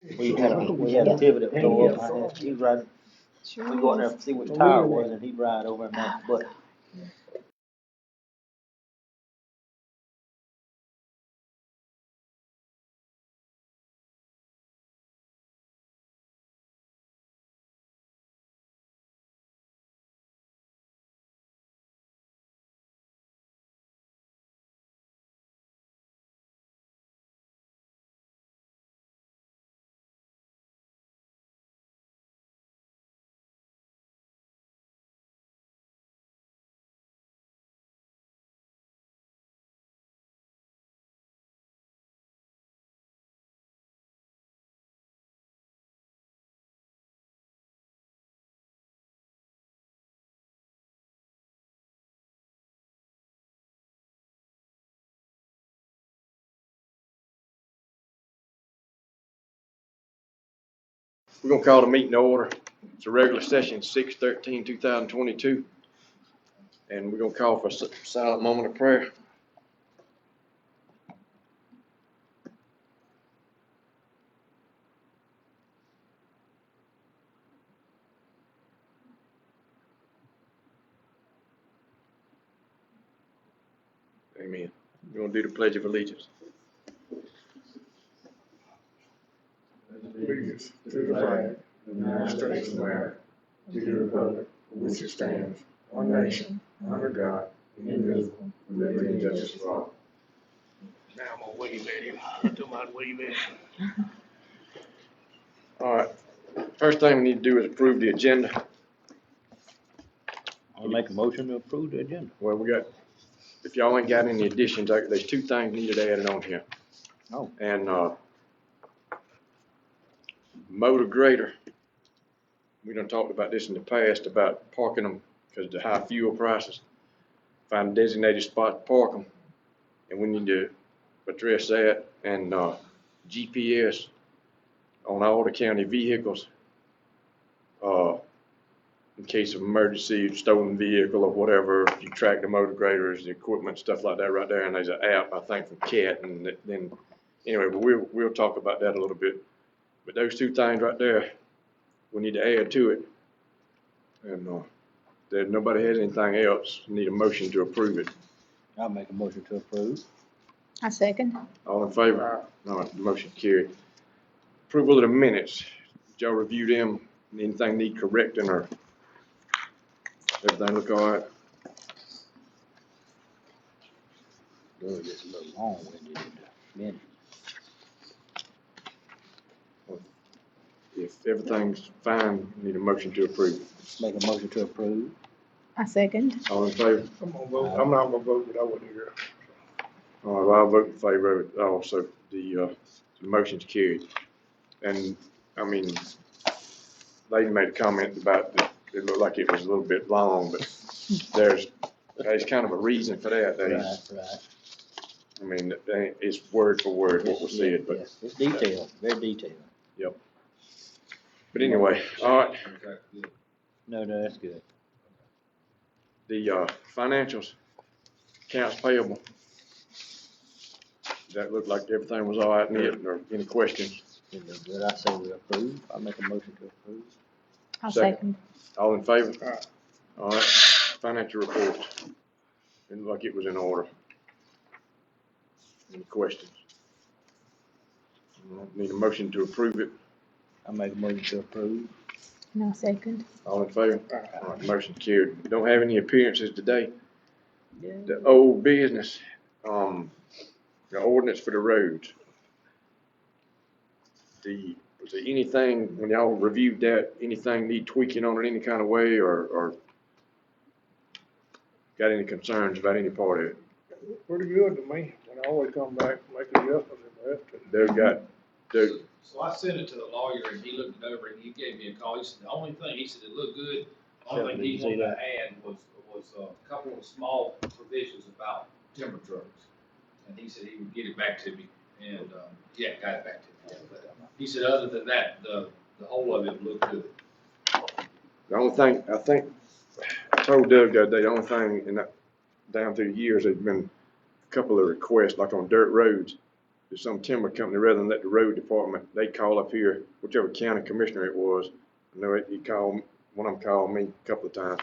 We had a pivot that blow up. He'd ride. We go out there and see what the tire was, and he'd ride over and match the button. We're gonna call the meeting to order. It's a regular session, 6/13/2022. And we're gonna call for a silent moment of prayer. Amen. We're gonna do the Pledge of Allegiance. Allegiance to the flag of the United States of America, to the republic for which it stands, one nation, under God, indivisible, with liberty and justice for all. Now I'm gonna wave at him. I told him I'd wave at him. All right. First thing we need to do is approve the agenda. I'll make a motion to approve the agenda. Well, we got, if y'all ain't got any additions, there's two things needed added on here. Oh. And, motor grader. We done talked about this in the past about parking them because of the high fuel prices. Find a designated spot to park them. And we need to address that and, GPS on all the county vehicles. In case of emergency, stolen vehicle or whatever, you track the motor graders, the equipment, stuff like that right there. And there's an app, I think, from CAT. And then, anyway, but we'll talk about that a little bit. But those two things right there, we need to add to it. And if nobody has anything else, need a motion to approve it. I'll make a motion to approve. I second. All in favor? All right, motion carried. Approval of the minutes. Did y'all review them? Anything need correcting or everything look all right? Doug is a little long-winded in the minute. If everything's fine, need a motion to approve. Make a motion to approve. I second. All in favor? I'm gonna vote. I'm not gonna vote, but I wasn't here. All right, well, I'll vote in favor of it also. The motion's carried. And, I mean, lady made a comment about that it looked like it was a little bit long, but there's kind of a reason for that. Right. I mean, it's word for word what was said, but. Yes, it's detailed, very detailed. Yep. But anyway, all right, No, that's good. the financials, accounts payable. That looked like everything was all right in it, or any questions? It look good. I say we approve. I'll make a motion to approve. I'll Second. second. All in favor? All right, financial reports. It looked like it was in order. Any questions? All right, need a motion to approve it. I'll make a motion to approve. And I'll second. All in favor? All right, motion carried. We don't have any appearances today. Yeah. The old business, the ordinance for the roads. Was there anything, when y'all reviewed that, anything need tweaking on it any kind of way, or got any concerns about any part of it? Pretty good to me. And I always come back, make adjustments if I have to. So I sent it to the lawyer and he looked it over and he gave me a call. He said, the only thing, he said it looked good. The only thing he wanted to add was a couple of small provisions about timber trucks. And he said he would get it back to me and, yeah, got it back to me. But he said, other than that, the whole of it looked good. The only thing, I think, I told Doug the other day, the only thing in that, down through the years, there's been a couple of requests, like on dirt roads, to some timber company, rather than let the road department, they call up here, whichever county commissioner it was. I know he called, one of them called me a couple of times.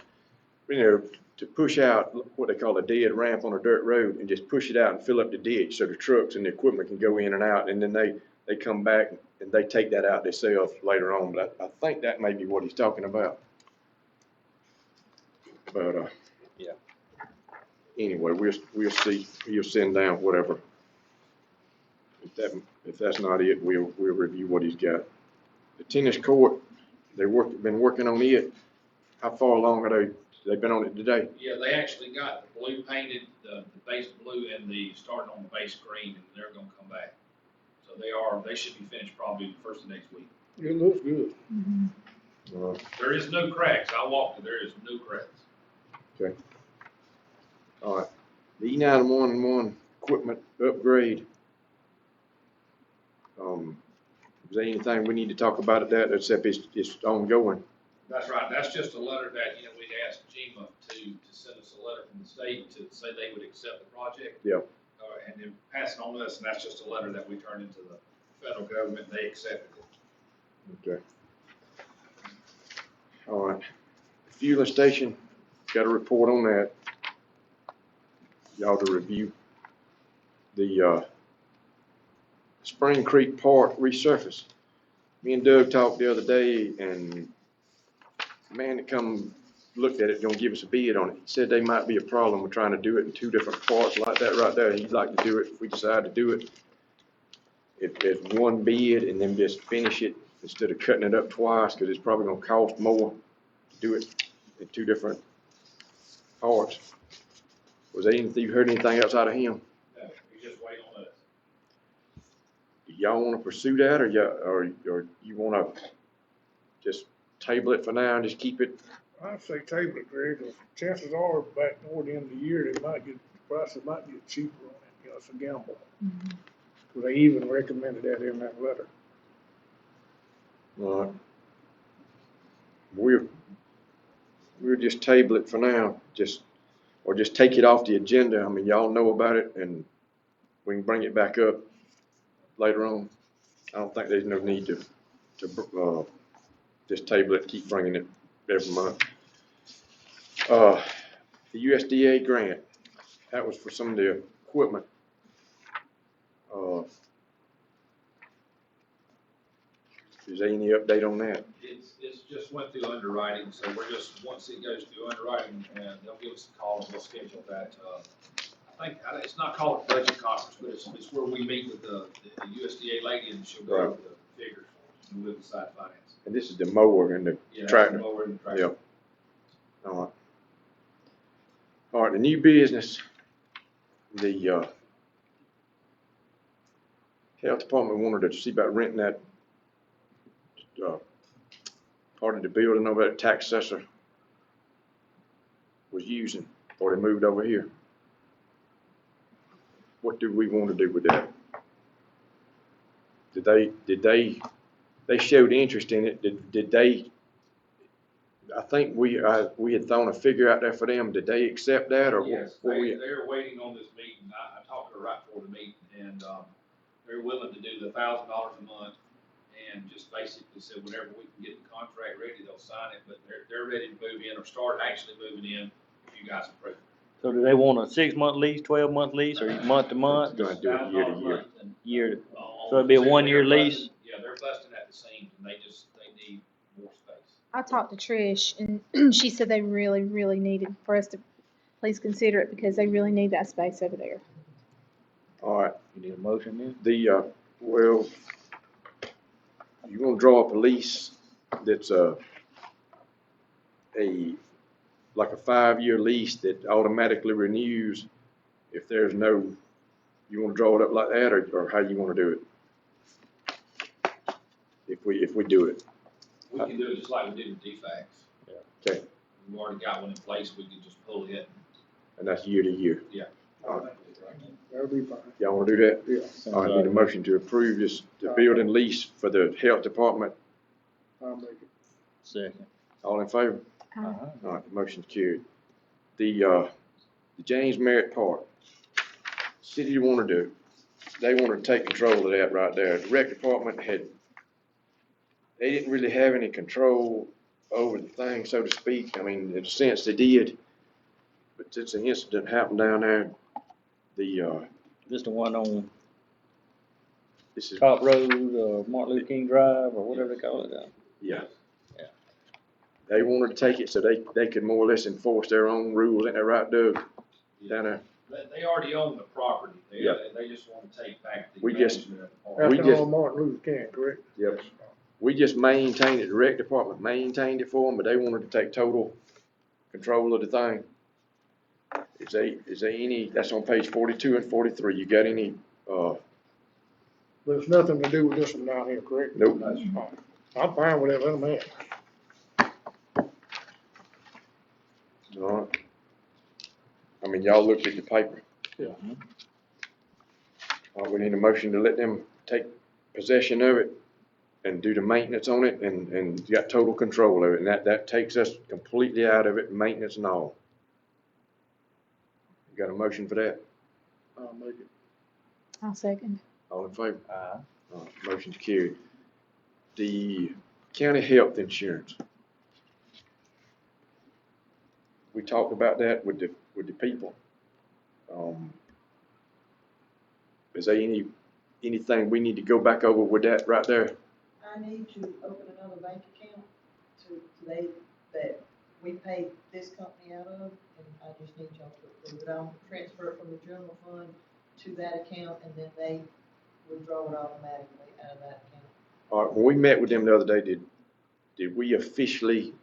You know, to push out what they call a dead ramp on a dirt road and just push it out and fill up the ditch so the trucks and the equipment can go in and out, and then they come back and they take that out themselves later on. But I think that may be what he's talking about. But, Yeah. Anyway, we'll see. He'll send down whatever. If that's not it, we'll review what he's got. The tennis court, been working on it. How far along are they've been on it today? Yeah, they actually got the blue painted, the base blue and starting on the base green, and they're gonna come back. So they should be finished probably the first of next week. It looks good. There is no cracks. I walked it, there is no cracks. Okay. All right. The E911 equipment upgrade. Is there anything we need to talk about at that, except it's ongoing? That's right, that's just a letter that, we'd asked GMA to send us a letter from the state to say they would accept the project. Yeah. And then pass it on to us, and that's just a letter that we turned into the federal government, they accepted it. Okay. All right. Fueling station, got a report on that. Y'all to review. The Spring Creek Park resurface. Me and Doug talked the other day, and the man that come looked at it, gonna give us a bid on it. He said there might be a problem with trying to do it in two different parts like that right there. He'd like to do it, if we decide to do it, if there's one bid and then just finish it instead of cutting it up twice, because it's probably gonna cost more to do it in two different parts. Was there anything, you heard anything else out of him? No, we just wait on us. Do y'all wanna pursue that, or you wanna just table it for now and just keep it? I'd say table it, Greg, 'cause chances are back toward the end of the year, the prices might get cheaper on it. It's a gamble. So they even recommended that in that letter. All right. We'll just table it for now, or just take it off the agenda. I mean, y'all know about it, and we can bring it back up later on. I don't think there's no need to just table it, keep bringing it every month. The USDA grant, that was for some of the equipment. Is there any update on that? It's just went through underwriting, so we're just, once it goes through underwriting, and they'll give us a call and we'll schedule that. I think, it's not called a budget conference, but it's where we meet with the USDA lady, and she'll go over the figures and we'll decide finance. And this is the mower and the tractor. Mower and the tractor. Yep. All right, the new business, the health department wanted to see about renting that part of the building over that tax assessor was using before they moved over here. What do we want to do with that? They showed interest in it. Did they, I think we had thrown a figure out there for them. Did they accept that, or Yes, what they're waiting on this meeting. I talked to her right before the meeting, and they're willing to do the $1,000 a month, and just basically said whenever we can get the contract ready, they'll sign it. But they're ready to move in, or start actually moving in if you guys approve. So do they want a 6-month lease, 12-month lease, or month to month? Gonna do it year to year. Year. So it'd be a 1-year lease? Yeah, they're busting at the seams, and they need more space. I talked to Trish, and she said they really, really needed for us to please consider it because they really need that space over there. All right. You need a motion then? Well, you want to draw up a lease that's like a 5-year lease that automatically renews if there's no, you want to draw it up like that, or how you want to do it? If we do it. We can do it just like we did with DFAX. Okay. We've already got one in place, we can just pull it. And that's year to year. Yeah. All right. That'll be fine. Y'all want to do that? Yeah, All right, need a motion to approve the building lease for the health department. I'll make it. Second. All in favor? Uh-huh. All right, the motion's carried. The James Merritt Park, city you want to do, they wanted to take control of that right there. The rec department they didn't really have any control over the thing, so to speak. I mean, in a sense they did, but since the incident happened down there, This the one on this is, Top Road, Martin Luther King Drive, or whatever they call it. yeah. Yeah. They wanted to take it so they could more or less enforce their own rules, ain't that right, Doug? Down there. They already own the property. Yeah. They just want to take back the We just- management of the park. We After just- all Martin Luther King, correct? Yep. We just maintained it, the rec department maintained it for them, but they wanted to take total control of the thing. Is there any, that's on page 42 and 43, you got any, But it's nothing to do with this one down here, correct? Nope. That's fine. I'm fine with that, let them have it. all right? I mean, y'all looked at the paper. Yeah. All right, we need a motion to let them take possession of it and do the maintenance on it and got total control of it, and that takes us completely out of it, maintenance and all. You got a motion for that? I'll make it. I'll second. All in favor? Aye. Motion's carried. The county health insurance. We talked about that with the people. Is there anything we need to go back over with that right there? I need to open another bank account that we paid this company out of, and I just need y'all to approve it. I'll transfer it from the general fund to that account, and then they withdraw it automatically out of that account. All right, when we met with them the other day, did we officially,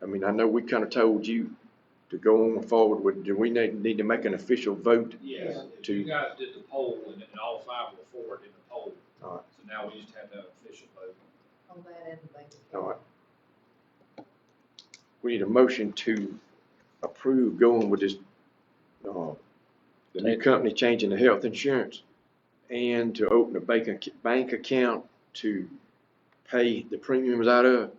I mean, I know we kind of told you to go on forward with, do we need to make an official vote? Yes, To- you guys did the poll and all five were for it in the poll. All right. So now we just have the official vote. On that and the bank All account. right. We need a motion to approve going with this, the new company changing the health insurance and to open a bank account to pay the premiums out of.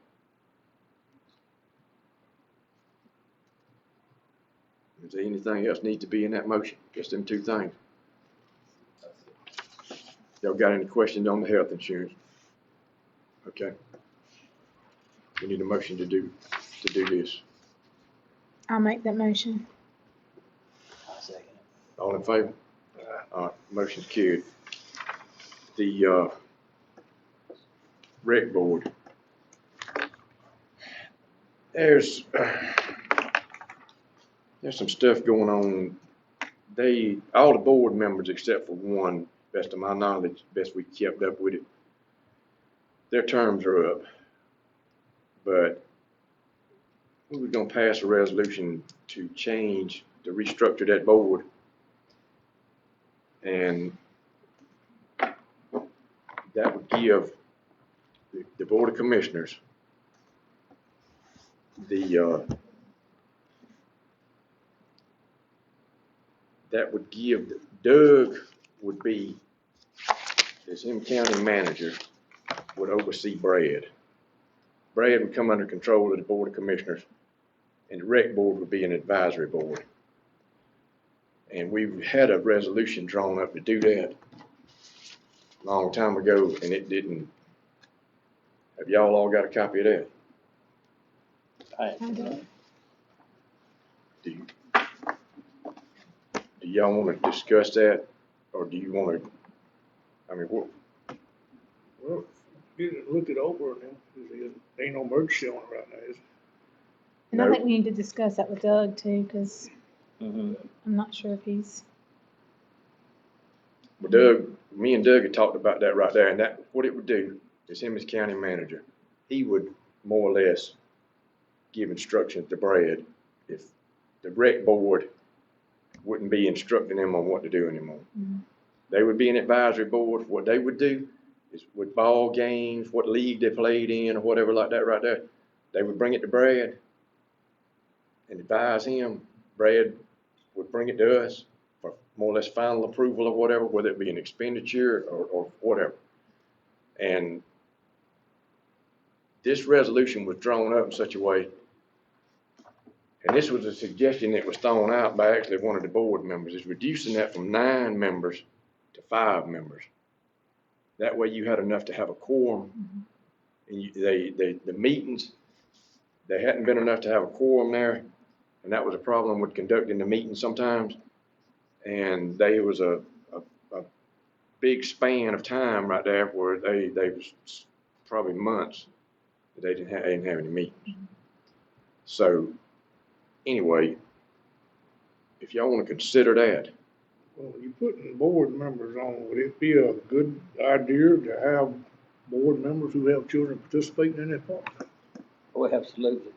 Is there anything else need to be in that motion? Just them two things. Y'all got any questions on the health insurance? Okay. We need a motion to do this. I'll make that motion. I second it. All in favor? All right, motion's carried. The, rec board. There's some stuff going on. All the board members except for one, best of my knowledge, best we kept up with it, their terms are up. But we were gonna pass a resolution to restructure that board. And that would give the Board of Commissioners that would give, Doug would be, as him county manager, would oversee Brad. Brad would come under control of the Board of Commissioners, and the rec board would be an advisory board. And we had a resolution drawn up to do that a long time ago, and it didn't. Have y'all all got a copy of that? Aye. I do. Do y'all want to discuss that, or do you want to, I mean, what, Well, get it, look it over, and then, there ain't no emergency on it right now, is it? And I No. think we need to discuss that with Doug too, because Mm-hmm. I'm not sure if he's, well, Doug, me and Doug had talked about that right there, and that, what it would do is him as county manager, he would more or less give instructions to Brad if the rec board wouldn't be instructing them on what to do anymore. Mhm. They would be an advisory board. What they would do is with ball games, what league they played in or whatever like that right there, they would bring it to Brad and advise him. Brad would bring it to us for more or less final approval or whatever, whether it be an expenditure or whatever. And this resolution was drawn up in such a way, and this was a suggestion that was thrown out by actually one of the board members, is reducing that from 9 members to 5 members. That way you had enough to have a quorum. And the meetings, there hadn't been enough to have a quorum there, and that was a problem with conducting the meeting sometimes. And there was a big span of time right there where they was probably months that they didn't have any meetings. So anyway, if y'all want to consider that, Well, you putting board members on, would it be a good idea to have board members who have children participating in that part? Oh, absolutely,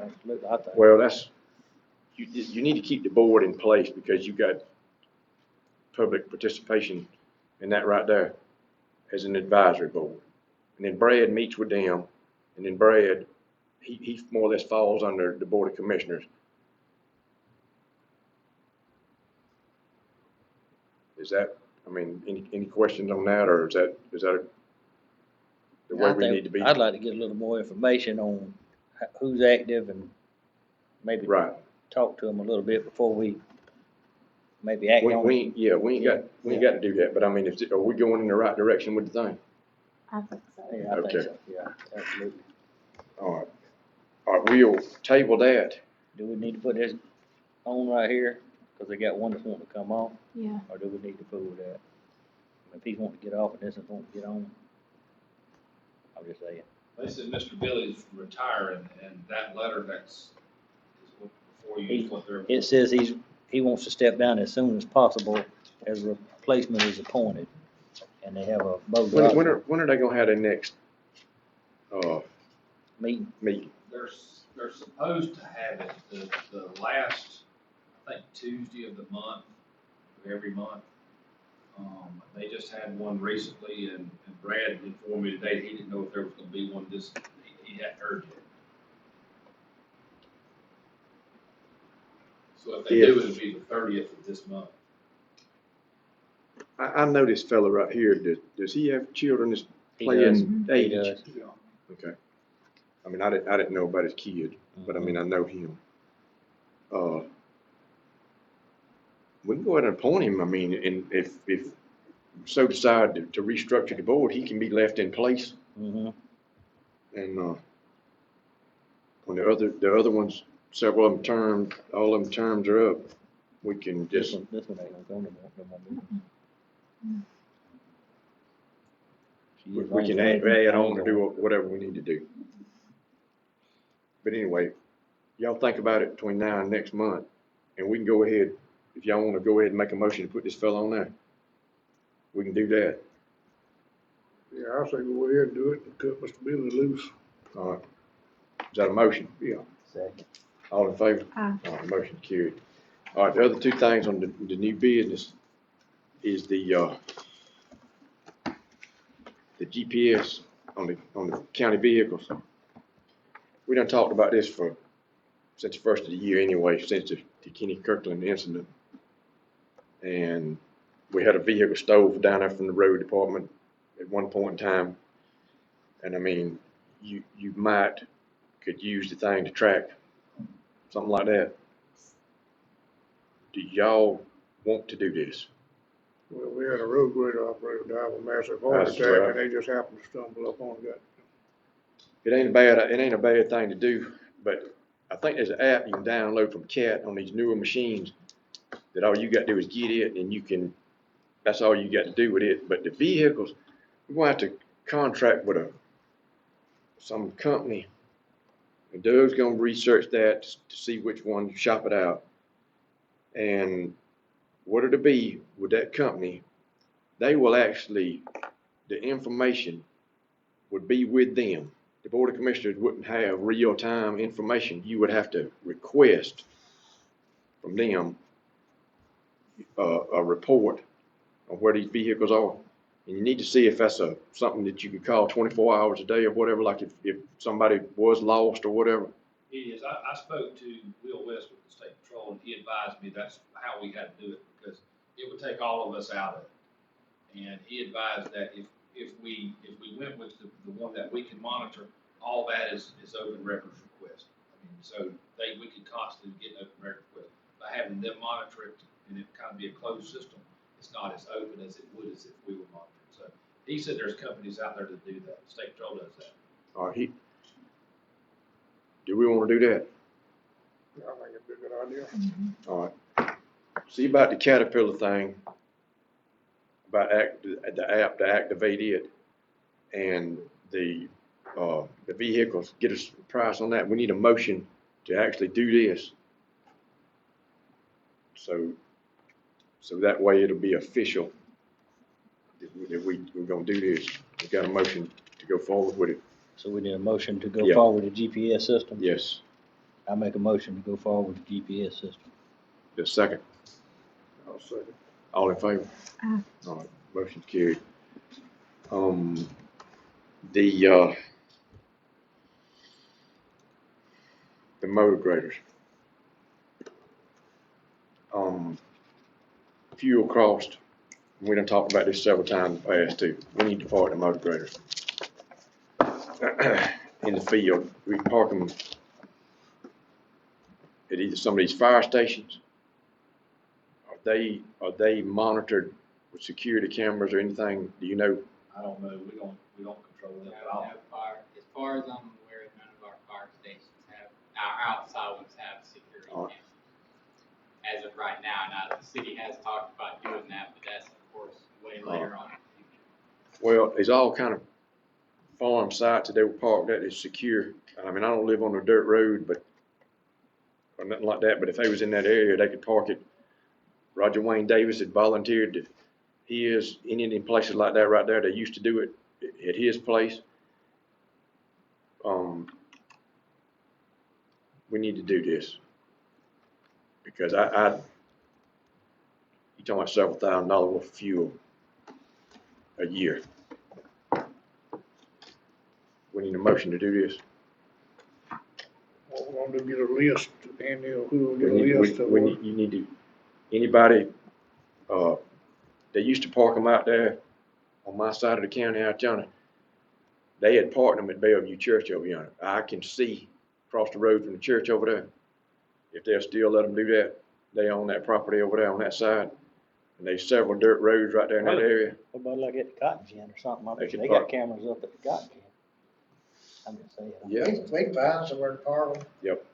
absolutely, I think. well, that's, you need to keep the board in place because you got public participation in that right there as an advisory board. And then Brad meets with them, and then Brad, he more or less falls under the Board of Commissioners. Is that, I mean, any questions on that, or is that the way we need to be? I'd like to get a little more information on who's active and maybe Right. talk to them a little bit before we maybe act on it. We ain't got to do that, but I mean, are we going in the right direction with the thing? I think so. Yeah, I think Okay. so, yeah, absolutely. All right, we'll table that. Do we need to put this on right here? Cause they got one that's wanting to come off, Yeah. or do we need to fool with that? If he's wanting to get off and this is wanting to get on, I'm just saying. They said Mr. Billy's retiring, and that letter is what, before you, is what they're. It says he wants to step down as soon as possible as a replacement is appointed. And they have a vote When are they gonna have their next, meeting. meeting? They're supposed to have it the last, I think, Tuesday of the month, of every month. They just had one recently, and Brad informed me today he didn't know if there was gonna be one he hadn't heard yet. So if they do, it'll be the 30th of this month. I know this fella right here, does he have children that's He playing does. He age? does. Okay. I mean, I didn't know about his kid, but I mean, I know him. We can go ahead and appoint him, I mean, and if so decide to restructure the board, he can be left in place. Mm-hmm. And, when the other ones, several of them all of them terms are up, we can This just, one ain't gonna go no more meetings. we can add on or do whatever we need to do. But anyway, y'all think about it between now and next month, and we can go ahead, if y'all wanna go ahead and make a motion to put this fella on there, we can do that. Yeah, I say go ahead and do it and cut Mr. Billy loose. All right. Is that a motion? Yeah. Second. All in favor? Aye. All right, motion carried. All right, the other two things on the new business is the GPS on the county vehicles. We done talked about this since the first of the year anyway, since the Kenny Kirkland incident. And we had a vehicle stove down there from the road department at one point in time. And I mean, you could use the thing to track something like that. Do y'all want to do this? Well, we had a road grader operator die of a massive heart That's attack, right. and they just happened to stumble up on it. It ain't a bad thing to do, but I think there's an app you can download from CAT on these newer machines that all you got to do is get it, and that's all you got to do with it. But the vehicles, we're gonna have to contract with some company, and Doug's gonna research that to see which one, shop it out. And what it'll be with that company, they will actually, the information would be with them. The Board of Commissioners wouldn't have real-time information. You would have to request from them a report on where these vehicles are. And you need to see if that's something that you could call 24 hours a day or whatever, like if somebody was lost or whatever. It is. I spoke to Will West with the State Patrol, and he advised me that's how we had to do it, because it would take all of us out of it. And he advised that if we went with the one that we can monitor, all that is open records request. I mean, so we could constantly get open record request. By having them monitor it and it kind of be a closed system, it it's not as open as it would as if we were monitoring. So he said there's companies out there that do that. State Patrol does that. All right, do we wanna do that? I think it'd be a good idea. All right. See about the Caterpillar thing, about the app to activate it, and the vehicles, get us a price on that. We need a motion to actually do this. So that way it'll be official that we're gonna do this. We got a motion to go forward with it. So we need a motion to go Yeah. forward with GPS system? Yes. I make a motion to go forward with GPS system. Just second. I'll second. All in favor? Aye. All right, motion carried. The motor graders. Fuel cost, we done talked about this several times in the past too. We need to park the motor graders in the field. We park them at either some of these fire stations. Are they monitored with security cameras or anything? Do you know? I don't know, we don't control that, but No, I'll, no fire, as far as I'm aware, none of our fire stations have, our outside ones have security All right. cameras. As of right now, the city has talked about doing that, but that's of course way later on in the future. Well, it's all kind of farm sites that they were parked at is secure. I mean, I don't live on a dirt road, or nothing like that, but if they was in that area, they could park it. Roger Wayne Davis had volunteered to, he is in places like that right there. They used to do it at his place. We need to do this. Because you're talking about several $1,000s worth of fuel a year. We need a motion to do this. What we're gonna do, get a list, and who will get a list of. You need to, anybody, they used to park them out there on my side of the county out yonder. They had parked them at Bellevue Church over yonder. I can see across the road from the church over there. If they'll still let them do that, they own that property over there on that side. And there's several dirt roads right there in that area. What about like at the cotton gin or something? I They bet could they park- got cameras up at the cotton gin. I'm just saying. Yeah, We can find somewhere to park them. Yep.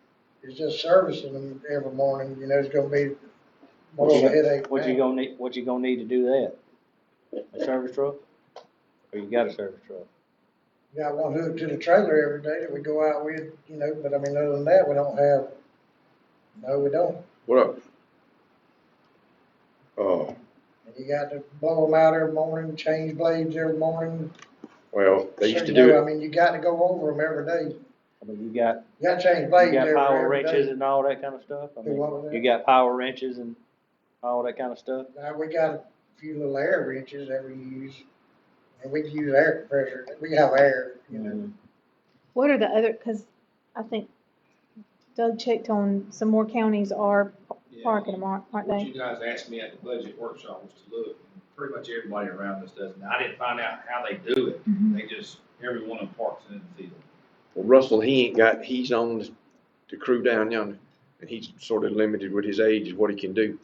It's just servicing them every morning, it's gonna be more What of you a headache. What you gonna need to do that? A service truck? Or you got a service truck? Got one hooked to the trailer every day that we go out with, but I mean, other than that, we don't have, no, we don't. what up? And you got to blow them out every morning, change blades every morning. Well, they used to So, do I it, mean, you got to go over them every day. I mean, you got You got to change blades every power every wrenches day. and all that kind of stuff? I Do mean, what with that? you got power wrenches and all that kind of stuff? Now, we got a few little air wrenches that we use, and we can use air compressor, we have air, Mhm. What are the other, because I think Doug checked on some more counties are yeah. parking them, aren't What they? you guys asked me at the budget workshop was to look, and pretty much everybody around us does, and I didn't find out how they do it. Mhm. They just, every one of them parks in the field. well, Russell, he's on the crew down yonder, and he's sort of limited with his age is what he can do.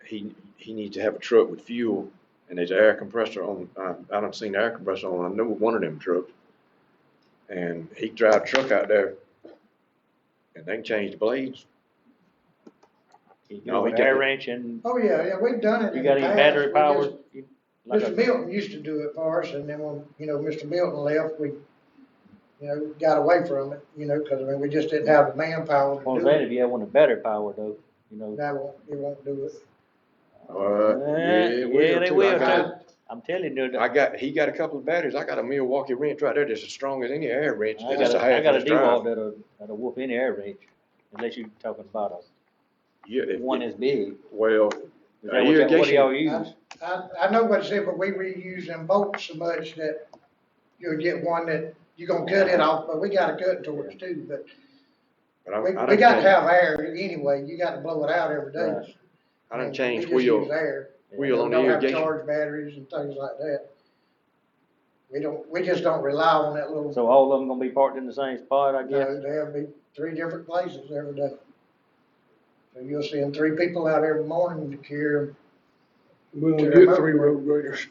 He needs to have a truck with fuel, and there's an air compressor on, I done seen the air compressor on, I know one of them trucks. And he can drive a truck out there, and they can change the blades. You No, got he an got air the- wrench and Oh, yeah, we've done it you in got the any past. battery We power? just- Like Mr. Milton used to do it for us, and then when, Mr. Milton left, we, got away from it, cause I mean, we just didn't have the manpower Well, to do then it. if you have one with battery power though, It won't do it. Yeah, they too. will I too. I'm telling you, he got a couple of batteries. I got a Milwaukee wrench right there that's as strong as any air wrench. I That's got a a half-inch DeWalt drive. that'll whoop any air wrench, unless you're talking about Yeah, one as big. well, Is that what do irrigation- y'all use? I know what you said, but we reuse them bolts so much that you'll get one that you're gonna cut it off, but we gotta cut towards too, but but we I done gotta changed- have air anyway, you gotta blow it out every day. Right. I done We changed just use wheel air. on the Don't have irrigation. charge batteries and things like that. We just don't rely on that little, So all of them gonna be parked in the same spot, I guess? there'll be 3 different places every day. So you'll send 3 people out every morning to carry We only To get the 3 motor road graders.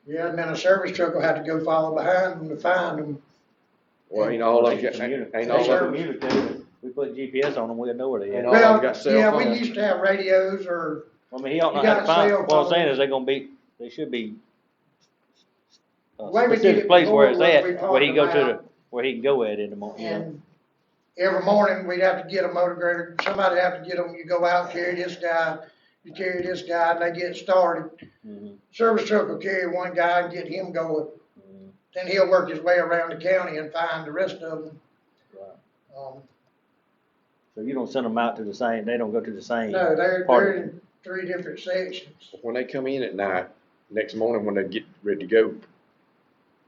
Yeah, and then a service truck will have to go follow behind them to find them. Well, ain't all of them, ain't all of them, Communicate. We put GPS on them, we'll know where they Ain't at. all of them Well, got cell yeah, we phones? used to have radios or, I mean, he ought You not have to got find, cell what I'm saying phones. is they gonna be, they should be Way we did specific it place where before it's was we at, where he can go parked to them the, where he can go at in the morning, you know? and every morning we'd have to get a motor grader, somebody have to get them, you go out, carry this guy, you carry this guy, and they get started. Mhm, Service truck will carry one guy and get him going, mhm, then he'll work his way around the county and find the rest of them. right. So you don't send them out to the same, they don't go to the same No, they're part? in 3 different sections. When they come in at night, next morning when they get ready to go,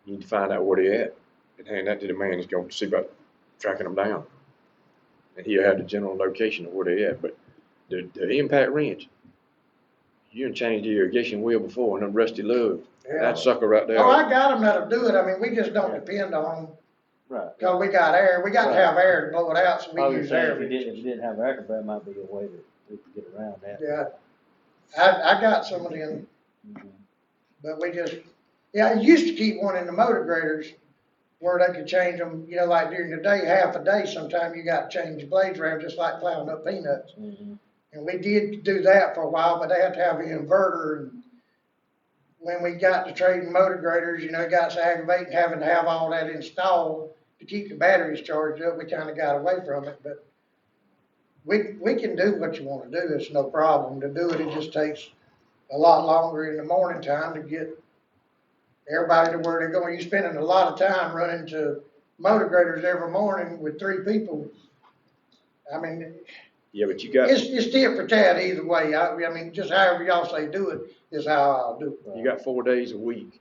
you need to find out where they at and hand that to the man who's gonna see about tracking them down. And he'll have the general location of where they at, but the impact wrench, you done changed the irrigation wheel before and them rusty lugs, Yeah. that sucker right there. Oh, I got them that'll do it, I mean, we just don't depend on them, Right. cause we got air, we got to Right. have air to blow it out, so I we was use saying, air. if you didn't have air compressor, it might be a way that we could get around that. Yeah, I got some of them, Mhm. but we just, yeah, I used to keep one in the motor graders where they could change them, you know, like during the day, half a day, sometime you got to change the blades around, just like plowing up peanuts. Mhm. And we did do that for a while, but they had to have an inverter, and when we got to trading motor graders, you know, it got so aggravating having to have all that installed to keep the batteries charged up, we kinda got away from it, but we can do what you wanna do, it's no problem to do it, it just takes a lot longer in the morning time to get everybody to where they're going. You're spending a lot of time running to motor graders every morning with 3 people. I mean, Yeah, but you got, it's tit for tat either way. I mean, just however y'all say do it is how I'll do it. you got 4 days a week,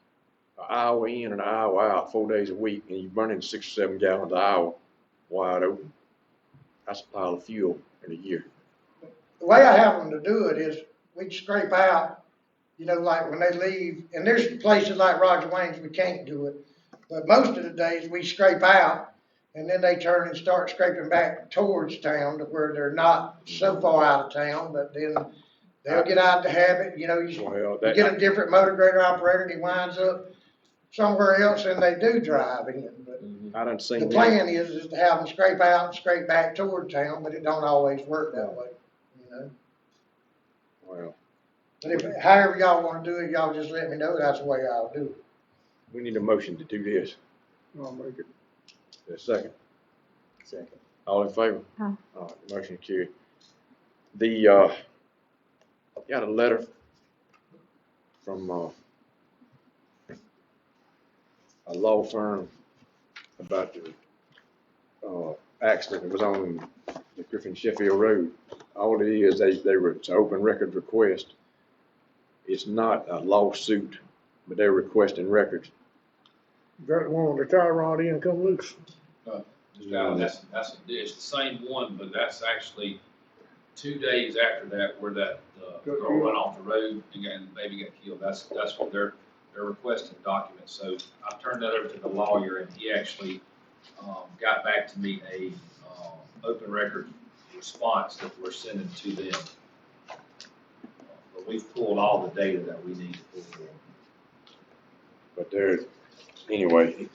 an hour in and an hour out, 4 days a week, and you're burning 6 or 7 gallons an hour wide open. That's a pile of fuel in a year. The way I have them to do it is we'd scrape out, you know, like when they leave, and there's places like Roger Wayne's we can't do it, but most of the days we scrape out, and then they turn and start scraping back towards town to where they're not so far out of town, but then they'll get out of the habit, you know, you Well, you get a different motor grader operator and he winds up somewhere else and they do drive in, but Mhm. I done the seen that. plan is to have them scrape out and scrape back toward town, but it don't always work that way, you know? Well, But if, however y'all wanna do it, y'all just let me know, that's the way I'll do it. we need a motion to do this. I'll make it. A second. Second. All in favor? Aye. All right, motion carried. Got a letter from, a law firm about the, accident that was on the Griffin Sheffield Road. All it is, it's an open record request. It's not a lawsuit, but they're requesting records. Is that the one with the tie rod in come loose? That's it's the same one, but that's actually 2 days after that where that, girl went off the road and the baby got killed. That's what they're requesting documents. So I turned that over to the lawyer and he actually, got back to me a, open record response that we're sending to them. But we've pulled all the data that we need to pull for them. But anyway,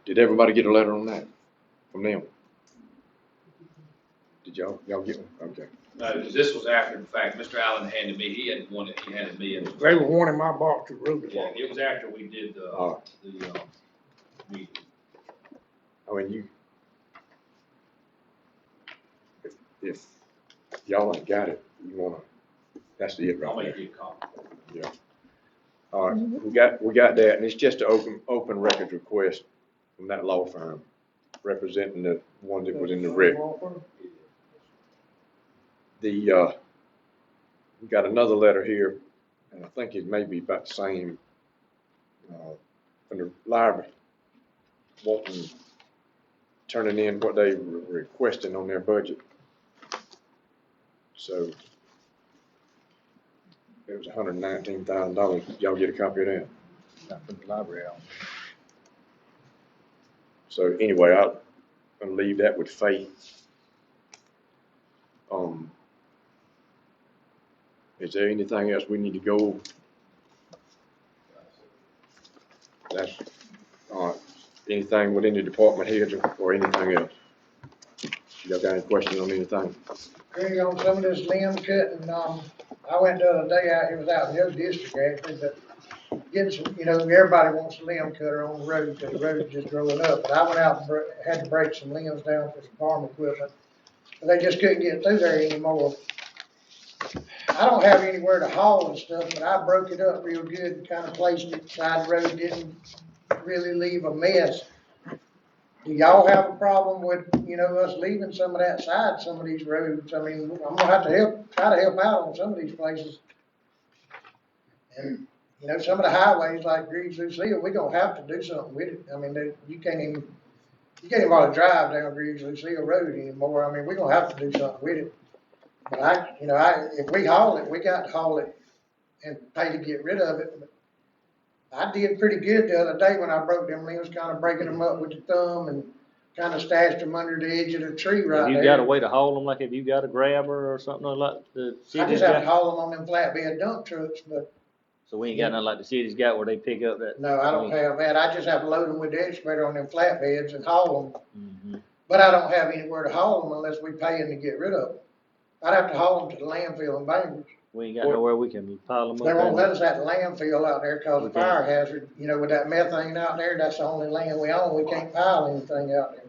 did everybody get a letter on that from them? Did y'all get one? Okay. No, because this was after the fact. Mr. Allen handed me, he had one that he handed me. And They were one in my box at road yeah, department. it was after we did the meeting. I mean, if y'all ain't got it, that's it I'll right make there. you a copy. All right, we got that, and it's just an open records request from that law firm representing the one that was in the wreck. We got another letter here, and I think it may be about the same, from the library, turning in what they were requesting on their budget. So it was $119,000. Y'all get a copy of that? Not from the library on. So anyway, I'm gonna leave that with Faith. Is there anything else we need to go? That's, all right. Anything with any department heads or anything else? Y'all got any questions on anything? Greg, on some of this limb cutting, I went the other day out, it was out in your district actually, but getting some, everybody wants a limb cutter on the road, cause the road's just growing up. But I went out and had to break some limbs down for some farm equipment, but they just couldn't get through there anymore. I don't have anywhere to haul and stuff, but I broke it up real good and kinda placed it side the road, didn't really leave a mess. Do y'all have a problem with, us leaving some of that side, some of these roads? I mean, I'm gonna have to try to help out on some of these places. And, some of the highways like Griggs Lucille, we're gonna have to do something with it. I mean, you can't even hardly drive down Griggs Lucille Road anymore. I mean, we're gonna have to do something with it. But if we haul it, we got to haul it and pay to get rid of it. But I did pretty good the other day when I broke them limbs, kind of breaking them up with the thumb and kind of stashed them under the edge of the tree right Have there. you got a way to haul them, like if you got a grabber or something like the I city's just have to got? haul them on them flatbed dump trucks, but So we ain't got nothing like the city's got where they pick up that? no, I don't have that. I just have to load them with the excavator on them flatbeds and haul them. Mhm. But I don't have anywhere to haul them unless we pay them to get rid of them. I'd have to haul them to the landfill in Bainbridge. We ain't got nowhere we can pile them up. They won't in. let us at the landfill out there cause We of fire hazard, with that methane out there, that's the only land we own, we can't pile anything out there.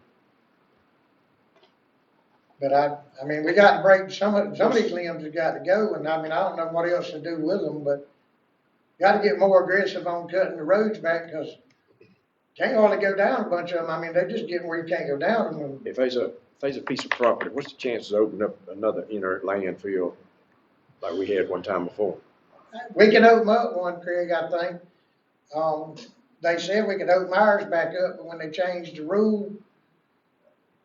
But I mean, we got to break, some of these limbs have got to go, and I mean, I don't know what else to do with them, but got to get more aggressive on cutting the roads back, cause can't hardly go down a bunch of them, I mean, they're just getting where you can't go down them. If there's a piece of property, what's the chances of opening up another inert landfill like we had one time before? We can open up one, Craig, I think. They said we could open ours back up, but when they changed the rule,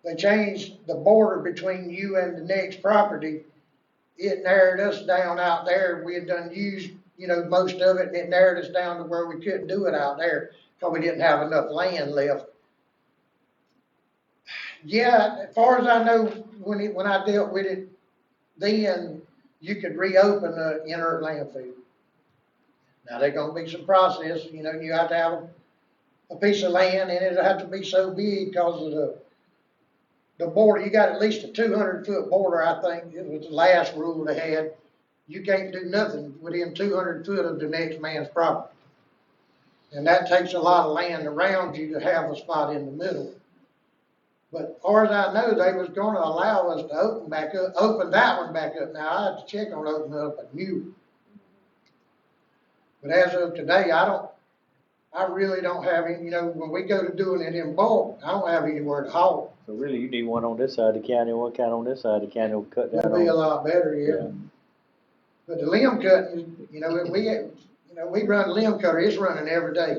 they changed the border between you and the next property. It narrowed us down out there. We had done used, most of it, and it narrowed us down to where we couldn't do it out there because we didn't have enough land left. Yeah, as far as I know, when I dealt with it, then you could reopen the inert landfill. Now, there's gonna be some process, you have to have a piece of land, and it'll have to be so big because of the border. You got at least a 200-foot border, I think, it was the last rule they had. You can't do nothing within 200 foot of the next man's property. And that takes a lot of land around you to have a spot in the middle. But as far as I know, they was gonna allow us to open that one back up. Now, I have to check on opening up a new one. But as of today, I really don't have any, when we go to doing it in bulk, I don't have anywhere to haul. So really, you need one on this side of the county, one kind on this side of the county, will cut down It'll be a on. lot better, yeah. But the limb cutting, we run limb cutter, it's running every day.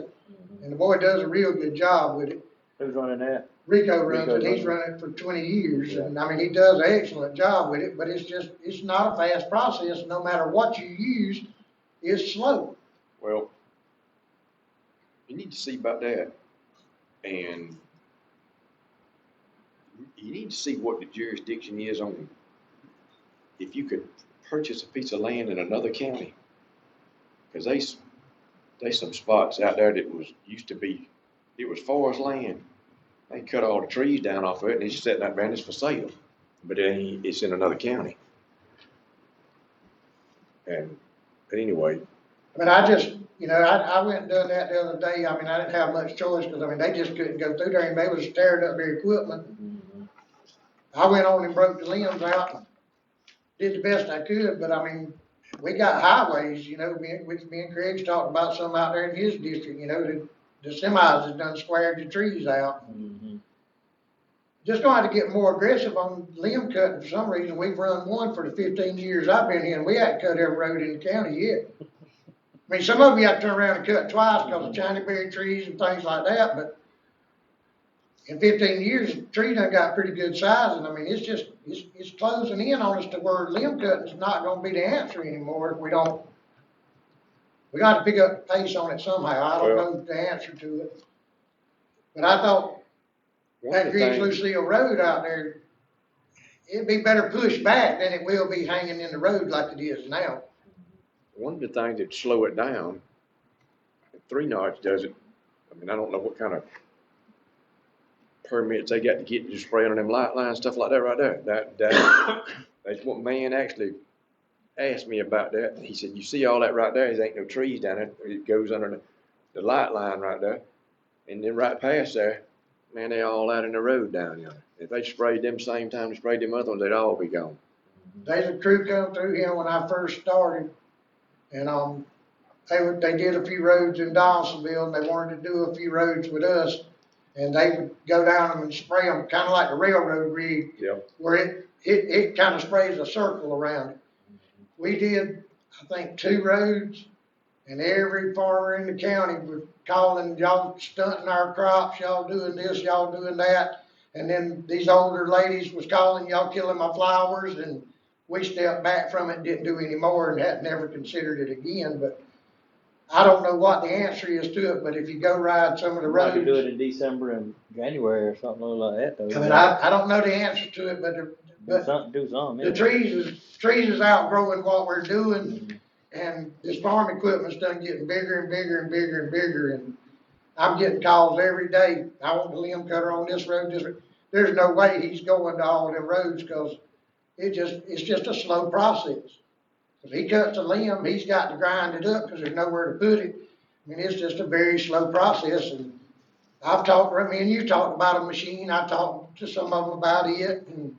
And the boy does a real good job with it. Who's running that? Rico runs Rico's it, he's running run it for 20 years, Yeah. and I mean, he does an excellent job with it, but it's not a fast process, no matter what you use, it's slow. Well, you need to see about that, and you need to see what the jurisdiction is on, if you could purchase a piece of land in another county. Cause there's some spots out there that used to be, it was forest land. They cut all the trees down off of it, and it's sitting out there and it's for sale, but it's in another county. But anyway, I mean, I just, I went and done that the other day. I mean, I didn't have much choice because, I mean, they just couldn't go through there and they was tearing up their equipment. I went on and broke the limbs out and did the best I could, but I mean, we got highways, me and Craig's talked about some out there in his district, the semis has done squared the trees out. Mhm. Just gonna have to get more aggressive on limb cutting for some reason. We've run one for the 15 years I've been here and we haven't cut every road in the county yet. I mean, some of you have to turn around and cut twice because of Chinese trees and things like that, but in 15 years, the tree done got pretty good size, and I mean, it's closing in on us to where limb cutting's not gonna be the answer anymore if we don't. We gotta pick up the pace on it somehow. I don't know the answer to it. But I thought that Griggs Lucille Road out there, it'd be better pushed back than it will be hanging in the road like it is now. one of the things that slow it down, 3 Notch does it. I mean, I don't know what kind of permits they got to get to spray on them light lines, stuff like that right there. That's what man actually asked me about that. He said, you see all that right there? There ain't no trees down there. It goes under the light line right there. And then right past there, man, they all out in the road down yonder. If they sprayed them same time they sprayed them other ones, they'd all be gone. There's a crew come through here when I first started, and, they did a few roads in Donaldsonville, and they wanted to do a few roads with us, and they would go down them and spray them, kinda like a railroad rig, Yep. where it kinda sprays a circle around it. We did, I think, 2 roads, and every farmer in the county was calling, y'all stunting our crops, y'all doing this, y'all doing that. And then these older ladies was calling, y'all killing my flowers, and we stepped back from it and didn't do any more and had never considered it again. But I don't know what the answer is to it, but if you go ride some of the Might could do it roads, in December and January or something like that, though. I mean, I don't know the answer to it, but Do something. the trees is outgrowing what we're doing, and this farm equipment's done getting bigger and bigger and bigger and bigger, and I'm getting calls every day. I want a limb cutter on this road, this road. There's no way he's going to all them roads, cause it's just a slow process. If he cuts a limb, he's got to grind it up, cause there's nowhere to put it. I mean, it's just a very slow process, and I've talked, I mean, you talked about a machine, I talked to some of them about it, and.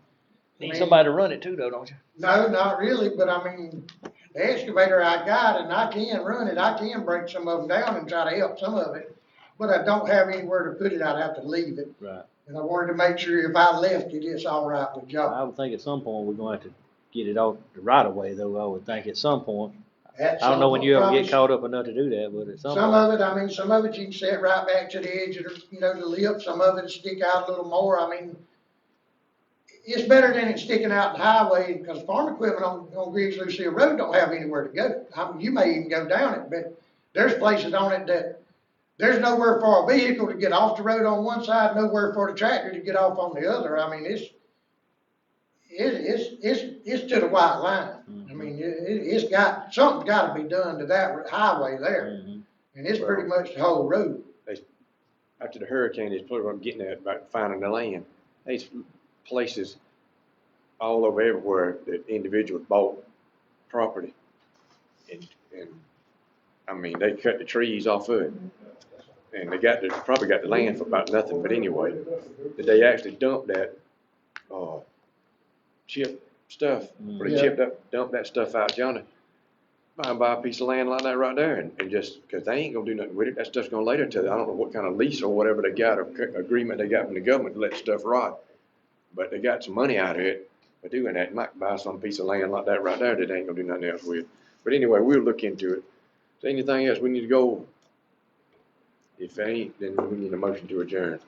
I Need mean, somebody to run it too, though, don't you? No, not really, but I mean, the excavator I got, and I can run it, I can break some of them down and try to help some of it, but I don't have anywhere to put it, I'd have to leave it. Right. And I wanted to make sure if I left it, it's all right with y'all. I would think at some point we're going to have to get it off the right of way, though, I would think at some point. At I don't know when you ever some get point, caught up enough to do that, but at some Some point. of it, I mean, some of it you can set right back to the edge of the, the lip, some of it stick out a little more, I mean, it's better than it sticking out the highway, because farm equipment on Griggs Lucille Road don't have anywhere to go. I mean, you may even go down it, but there's places on it that there's nowhere for a vehicle to get off the road on one side, nowhere for the tractor to get off on the other. I mean, it's to the white line. I mean, something's gotta be done to that highway there, and it's pretty much the whole road. After the hurricane, is probably what I'm getting at about finding the land. There's places all over everywhere that individuals bought property. And I mean, they cut the trees off of it. And they probably got the land for about nothing, but anyway, did they actually dump that, chip stuff, or they dump that stuff out yonder? Buy a piece of land like that right there and just, cause they ain't gonna do nothing with it, that stuff's gonna later tell, I don't know what kind of lease or whatever they got, or agreement they got from the government to let stuff rot. But they got some money out of it by doing that. You might buy some piece of land like that right there that they ain't gonna do nothing else with. But anyway, we'll look into it. Is there anything else we need to go over? If ain't, then we need a motion to adjourn.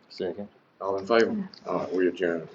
Second. All in favor? All right, we adjourn.